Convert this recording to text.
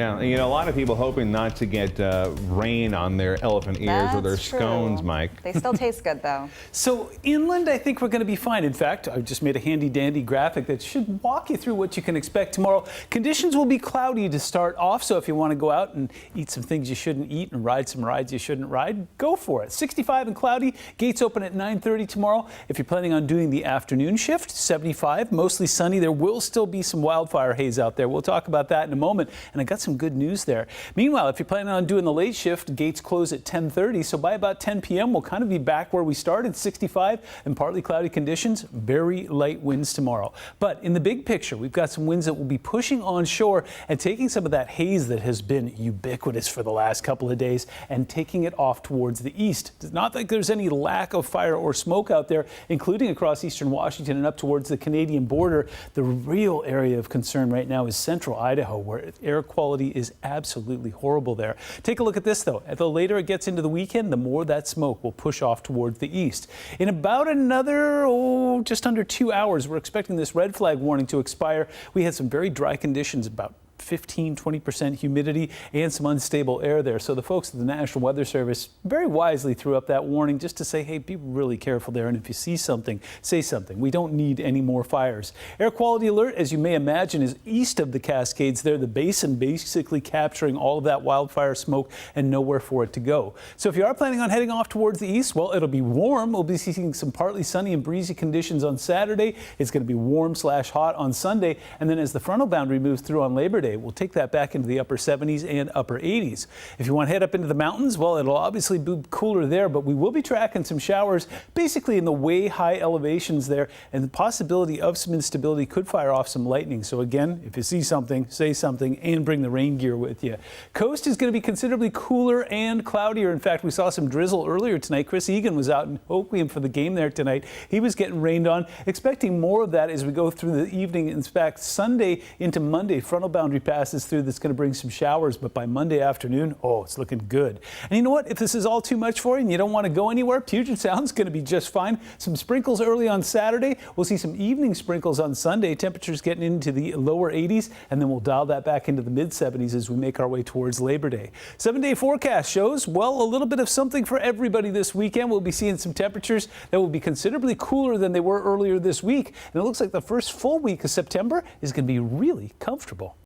Yeah, you know, a lot of people hoping not to get rain on their elephant ears or their scones, Mike. They still taste good, though. So inland, I think we're going to be fine. In fact, I just made a handy-dandy graphic that should walk you through what you can expect tomorrow. Conditions will be cloudy to start off, so if you want to go out and eat some things you shouldn't eat and ride some rides you shouldn't ride, go for it. 65 and cloudy. Gates open at 9:30 tomorrow. If you're planning on doing the afternoon shift, 75, mostly sunny. There will still be some wildfire haze out there. We'll talk about that in a moment. And I got some good news there. Meanwhile, if you're planning on doing the late shift, gates close at 10:30. So by about 10 p.m., we'll kind of be back where we started, 65 and partly cloudy conditions, very light winds tomorrow. But in the big picture, we've got some winds that will be pushing onshore and taking some of that haze that has been ubiquitous for the last couple of days and taking it off towards the east. It's not like there's any lack of fire or smoke out there, including across eastern Washington and up towards the Canadian border. The real area of concern right now is central Idaho, where air quality is absolutely horrible there. Take a look at this, though. The later it gets into the weekend, the more that smoke will push off towards the east. In about another, just under 2 hours, we're expecting this red flag warning to expire. We had some very dry conditions, about 15–20% humidity and some unstable air there. So the folks at the National Weather Service very wisely threw up that warning just to say, hey, be really careful there. And if you see something, say something. We don't need any more fires. Air quality alert, as you may imagine, is east of the Cascades there. The basin basically capturing all of that wildfire smoke and nowhere for it to go. So if you are planning on heading off towards the east, well, it'll be warm. We'll be seeing some partly sunny and breezy conditions on Saturday. It's going to be warm/hot on Sunday. And then as the frontal boundary moves through on Labor Day, we'll take that back into the upper 70s and upper 80s. If you want to head up into the mountains, well, it'll obviously be cooler there, but we will be tracking some showers basically in the way high elevations there, and the possibility of some instability could fire off some lightning. So again, if you see something, say something and bring the rain gear with you. Coast is going to be considerably cooler and cloudier. In fact, we saw some drizzle earlier tonight. Chris Egan was out in Oakland for the game there tonight. He was getting rained on. Expecting more of that as we go through the evening. In fact, Sunday into Monday, frontal boundary passes through. That's going to bring some showers, but by Monday afternoon, it's looking good. And you know what? If this is all too much for you and you don't want to go anywhere, Puget Sound's going to be just fine. Some sprinkles early on Saturday. We'll see some evening sprinkles on Sunday. Temperatures getting into the lower 80s, and then we'll dial that back into the mid 70s as we make our way towards Labor Day. 7-day forecast shows, well, a little bit of something for everybody this weekend. We'll be seeing some temperatures that will be considerably cooler than they were earlier this week. And it looks like the first full week of September is going to be really comfortable.